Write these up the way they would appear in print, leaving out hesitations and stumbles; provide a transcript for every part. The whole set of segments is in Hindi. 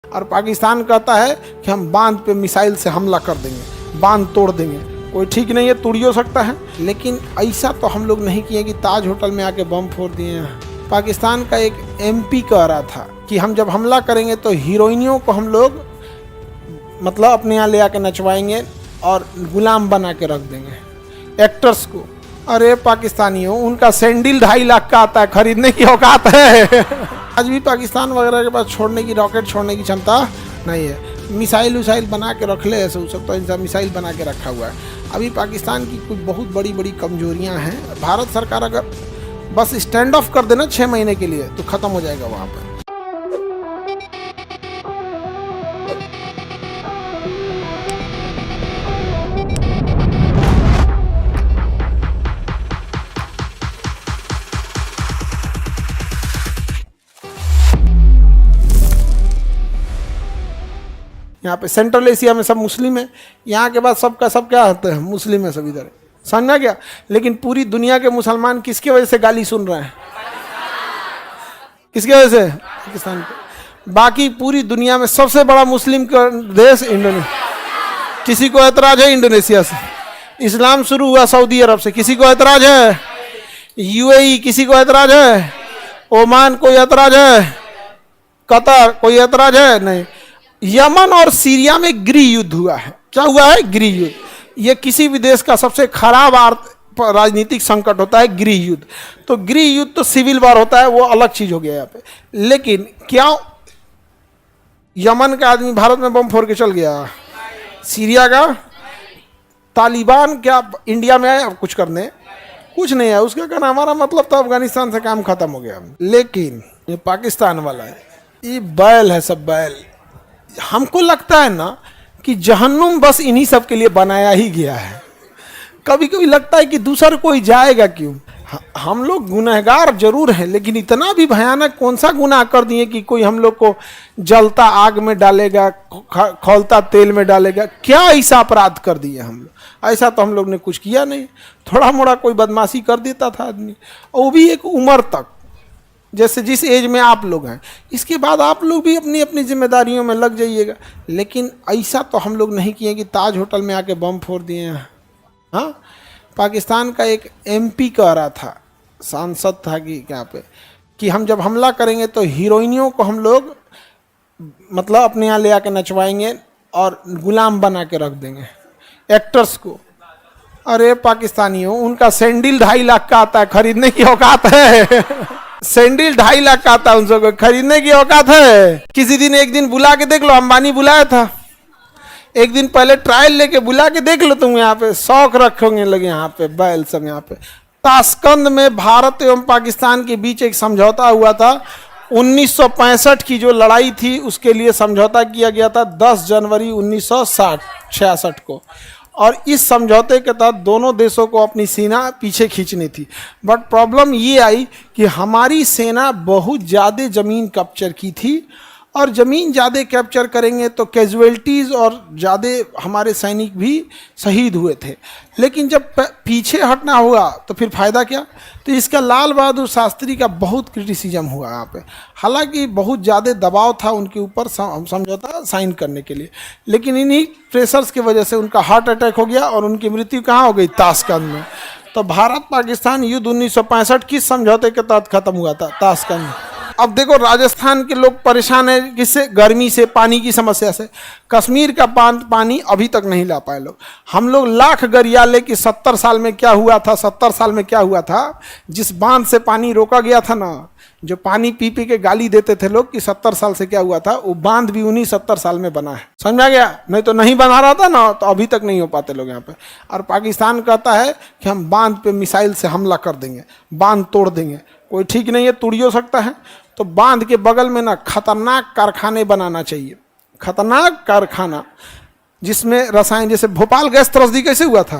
और पाकिस्तान कहता है कि हम बांध पे मिसाइल से हमला कर देंगे, बांध तोड़ देंगे। कोई ठीक नहीं है, तोड़ हो सकता है, लेकिन ऐसा तो हम लोग नहीं किए कि ताज होटल में आके बम फोड़ दिए हैं। पाकिस्तान का एक MP कह रहा था कि हम जब हमला करेंगे तो हीरोइनियों को हम लोग मतलब अपने यहाँ ले आके नचवाएंगे और गुलाम बना के रख देंगे एक्टर्स को। अरे पाकिस्तानियों, उनका सैंडल 2.5 लाख का आता है, खरीदने की औकात है। आज भी पाकिस्तान वगैरह के पास छोड़ने की, रॉकेट छोड़ने की क्षमता नहीं है। मिसाइल उसाइल बना के रख ले ऐसे, सब तो इंसान मिसाइल बना के रखा हुआ है। अभी पाकिस्तान की कुछ बहुत बड़ी बड़ी कमजोरियां हैं। भारत सरकार अगर बस स्टैंड ऑफ कर देना 6 महीने के लिए तो ख़त्म हो जाएगा वहाँ पर। यहाँ पे सेंट्रल एशिया में सब मुस्लिम है, यहाँ के बाद सबका सब क्या होता है, मुस्लिम है सब इधर, समझा क्या। लेकिन पूरी दुनिया के मुसलमान किसकी वजह से गाली सुन रहे हैं? किसकी वजह से? पाकिस्तान के। बाकी पूरी दुनिया में सबसे बड़ा मुस्लिम का देश इंडोनेशिया। किसी को एतराज है इंडोनेशिया से? इस्लाम शुरू हुआ सऊदी अरब से, किसी को एतराज है? UAE किसी को एतराज है? ओमान कोई एतराज है? कतर कोई एतराज है? नहीं। यमन और सीरिया में गृह युद्ध हुआ है। क्या हुआ है? गृह युद्ध। ये किसी भी देश का सबसे खराब राजनीतिक संकट होता है गृह युद्ध। तो गृह युद्ध तो सिविल वार होता है, वो अलग चीज हो गया यहाँ पे। लेकिन क्या यमन का आदमी भारत में बम फोड़ के चल गया? सीरिया का तालिबान क्या इंडिया में आया कुछ करने? कुछ नहीं है। उसका कहना हमारा मतलब तो अफगानिस्तान से काम खत्म हो गया। लेकिन ये पाकिस्तान वाला है, ये बैल है, सब बैल। हमको लगता है ना कि जहन्नुम बस इन्हीं सब के लिए बनाया ही गया है। कभी कभी लगता है कि दूसरा कोई जाएगा क्यों। हम लोग गुनहगार जरूर हैं, लेकिन इतना भी भयानक कौन सा गुनाह कर दिए कि कोई हम लोग को जलता आग में डालेगा, खौलता तेल में डालेगा? क्या ऐसा अपराध कर दिए हम लोग? ऐसा तो हम लोग ने कुछ किया नहीं। थोड़ा मोड़ा कोई बदमाशी कर देता था आदमी, और वो भी एक उम्र तक, जैसे जिस एज में आप लोग हैं। इसके बाद आप लोग भी अपनी अपनी जिम्मेदारियों में लग जाइएगा। लेकिन ऐसा तो हम लोग नहीं किए कि ताज होटल में आके बम फोड़ दिए हैं। हाँ, पाकिस्तान का एक MP कह रहा था, सांसद था कि क्या पे, कि हम जब हमला करेंगे तो हीरोइनियों को हम लोग मतलब अपने यहाँ ले आके नचवाएंगे और गुलाम बना के रख देंगे एक्टर्स को। अरे पाकिस्तानियों, उनका सैंडल 2.5 लाख का आता है, खरीदने की औकात है। सैंडल 2.5 लाख का आता है, उन सबको खरीदने की औकात है? किसी दिन एक दिन बुला के देख लो, अंबानी बुलाया था, एक दिन पहले ट्रायल लेके बुला के देख लो। तुम यहाँ पे शौक रखोगे लगे, यहाँ पे बैल सब। यहाँ पे ताशकंद में भारत एवं पाकिस्तान के बीच एक समझौता हुआ था। 1965 की जो लड़ाई थी उसके लिए समझौता किया गया था 10 जनवरी 1966 को। और इस समझौते के तहत दोनों देशों को अपनी सेना पीछे खींचनी थी। बट प्रॉब्लम ये आई कि हमारी सेना बहुत ज़्यादा ज़मीन कैप्चर की थी, और ज़मीन ज़्यादा कैप्चर करेंगे तो कैजुअल्टीज़ और ज़्यादा हमारे सैनिक भी शहीद हुए थे। लेकिन जब पीछे हटना हुआ तो फिर फ़ायदा क्या? तो इसका लाल बहादुर शास्त्री का बहुत क्रिटिसिज्म हुआ यहाँ पे। हालांकि बहुत ज़्यादा दबाव था उनके ऊपर समझौता साइन करने के लिए, लेकिन इन्हीं प्रेशर्स की वजह से उनका हार्ट अटैक हो गया और उनकी मृत्यु कहाँ हो गई? ताशकंद में। तो भारत पाकिस्तान युद्ध 1965 किस समझौते के तहत खत्म हुआ था? ताशकंद में। अब देखो, राजस्थान के लोग परेशान है किससे? गर्मी से, पानी की समस्या से। कश्मीर का पानी अभी तक नहीं ला पाए लोग। हम लोग लाख गरिया ले कि 70 साल में क्या हुआ था, 70 साल में क्या हुआ था? जिस बांध से पानी रोका गया था ना, जो पानी पी पी के गाली देते थे लोग कि 70 साल से क्या हुआ था, वो बांध भी उन्हीं 70 साल में बना है। समझा गया? नहीं तो नहीं बना रहा था ना, तो अभी तक नहीं हो पाते लोग यहाँ पे। और पाकिस्तान कहता है कि हम बांध पे मिसाइल से हमला कर देंगे, बांध तोड़ देंगे। कोई ठीक नहीं है, तोड़ हो सकता है। तो बांध के बगल में ना खतरनाक कारखाने बनाना चाहिए, खतरनाक कारखाना जिसमें रसायन, जैसे भोपाल गैस त्रसदी कैसे हुआ था,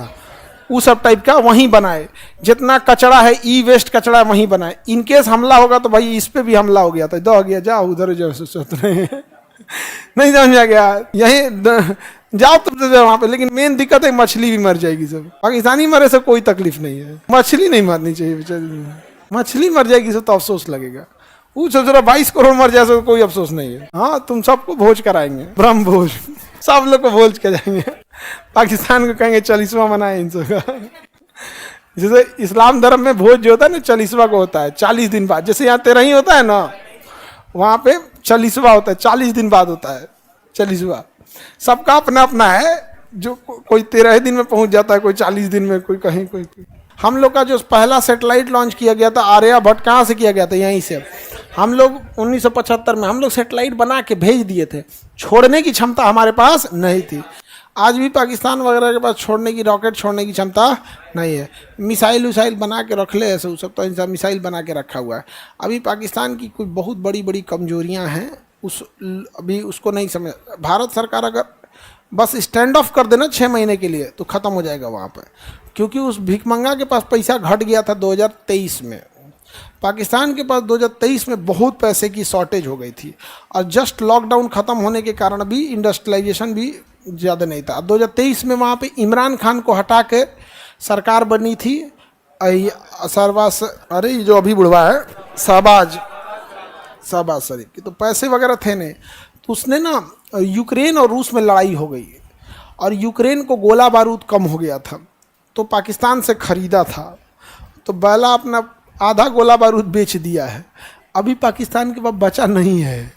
वो सब टाइप का वहीं बनाए। जितना कचरा है, वेस्ट कचरा वहीं बनाए। इनकेस हमला होगा तो भाई इस पे भी हमला हो गया तो दो गया, जाओ उधर जो सोच रहे हैं। नहीं समझा गया? यहीं जाओ तुम वहाँ पे। लेकिन मेन दिक्कत है मछली भी मर जाएगी सब। पाकिस्तानी मरे से कोई तकलीफ नहीं है, मछली नहीं मरनी चाहिए बेचारी। मछली मर जाएगी तो अफसोस लगेगा। वो सोच रहा 22 करोड़ मर जाए तो कोई अफसोस नहीं है। हाँ, तुम सबको भोज कराएंगे, ब्रह्म भोज, सब लोग को भोज के जाएंगे। पाकिस्तान को कहेंगे 40वां मनाए इन सबका। जैसे इस्लाम धर्म में भोज जो होता है ना 40वां को होता है, 40 दिन बाद। जैसे यहाँ 13 ही होता है ना, वहाँ पे 40वां होता है, 40 दिन बाद होता है 40वां। सबका अपना अपना है, जो कोई 13 दिन में पहुंच जाता है, कोई 40 दिन में, कोई कहीं कोई। हम लोग का जो पहला सैटेलाइट लॉन्च किया गया था आर्यभट्ट, कहाँ से किया गया था? यहीं से। हम लोग 1975 में हम लोग सैटेलाइट बना के भेज दिए थे, छोड़ने की क्षमता हमारे पास नहीं थी। आज भी पाकिस्तान वगैरह के पास छोड़ने की, रॉकेट छोड़ने की क्षमता नहीं है। मिसाइल उसाइल बना के रख ले ऐसे, सब तो इंसान मिसाइल बना के रखा हुआ है। अभी पाकिस्तान की कोई बहुत बड़ी बड़ी कमजोरियां हैं, अभी उसको नहीं समझ। भारत सरकार अगर बस स्टैंड ऑफ कर देना 6 महीने के लिए तो ख़त्म हो जाएगा वहाँ पर। क्योंकि उस भिखमंगा के पास पैसा घट गया था 2023 में। पाकिस्तान के पास 2023 में बहुत पैसे की शॉर्टेज हो गई थी, और जस्ट लॉकडाउन ख़त्म होने के कारण भी इंडस्ट्रियलाइजेशन भी ज़्यादा नहीं था। 2023 में वहाँ पे इमरान खान को हटा के सरकार बनी थी सरवास, अरे जो अभी बुढ़वा है, शहबाज शरीफ की, तो पैसे वगैरह थे नहीं। तो उसने ना, यूक्रेन और रूस में लड़ाई हो गई और यूक्रेन को गोला बारूद कम हो गया था, तो पाकिस्तान से ख़रीदा था, तो बैला अपना आधा गोला बारूद बेच दिया है। अभी पाकिस्तान के पास बचा नहीं है।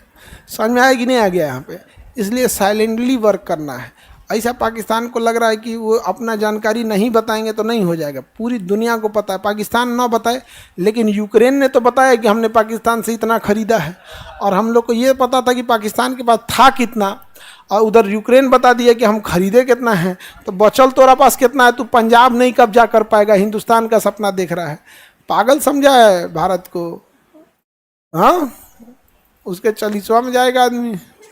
समझ में आया कि नहीं आ गया यहाँ पे? इसलिए साइलेंटली वर्क करना है। ऐसा पाकिस्तान को लग रहा है कि वो अपना जानकारी नहीं बताएंगे तो नहीं हो जाएगा। पूरी दुनिया को पता है, पाकिस्तान ना बताए, लेकिन यूक्रेन ने तो बताया कि हमने पाकिस्तान से इतना ख़रीदा है, और हम लोग को ये पता था कि पाकिस्तान के पास था कितना, और उधर यूक्रेन बता दिया कि हम खरीदे कितना है। तो बचल तोरा पास कितना है? तू पंजाब नहीं कब्जा कर पाएगा, हिंदुस्तान का सपना देख रहा है। पागल समझा है भारत को? हाँ, उसके 40वां में जाएगा आदमी।